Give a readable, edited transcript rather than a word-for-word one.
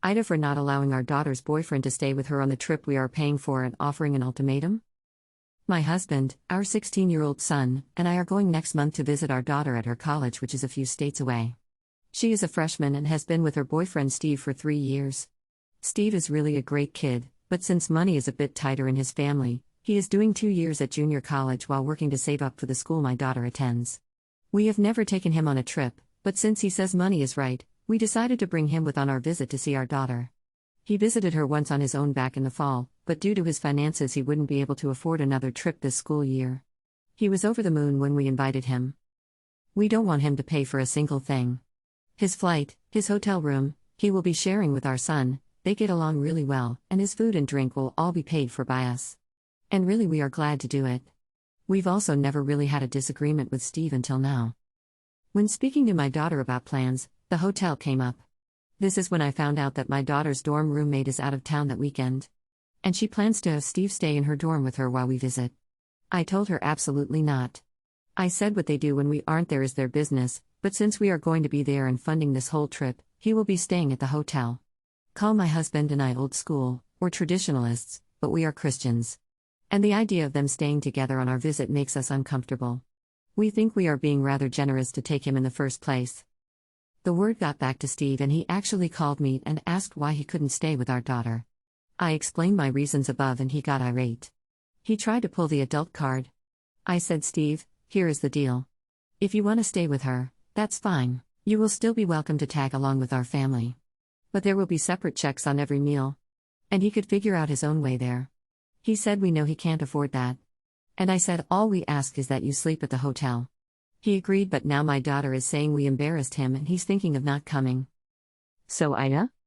Ida for not allowing our daughter's boyfriend to stay with her on the trip we are paying for and offering an ultimatum. My husband, our 16-year-old son, and I are going next month to visit our daughter at her college, which is a few states away. She is a freshman and has been with her boyfriend Steve for 3 years. Steve is really a great kid, but since money is a bit tighter in his family, he is doing 2 years at junior college while working to save up for the school my daughter attends. We have never taken him on a trip, but since he says money is right, we decided to bring him with on our visit to see our daughter. He visited her once on his own back in the fall, but due to his finances he wouldn't be able to afford another trip this school year. He was over the moon when we invited him. We don't want him to pay for a single thing. His flight, his hotel room, he will be sharing with our son, they get along really well, and his food and drink will all be paid for by us. And really we are glad to do it. We've also never really had a disagreement with Steve until now. When speaking to my daughter about plans, the hotel came up. This is when I found out that my daughter's dorm roommate is out of town that weekend. And she plans to have Steve stay in her dorm with her while we visit. I told her absolutely not. I said what they do when we aren't there is their business, but since we are going to be there and funding this whole trip, he will be staying at the hotel. Call my husband and I old school, or traditionalists, but we are Christians. And the idea of them staying together on our visit makes us uncomfortable. We think we are being rather generous to take him in the first place. The word got back to Steve and he actually called me and asked why he couldn't stay with our daughter. I explained my reasons above and he got irate. He tried to pull the adult card. I said, Steve, here is the deal. If you want to stay with her, that's fine. You will still be welcome to tag along with our family. But there will be separate checks on every meal. And he could figure out his own way there. He said we know he can't afford that. And I said all we ask is that you sleep at the hotel. He agreed, but now my daughter is saying we embarrassed him and he's thinking of not coming. So Ida?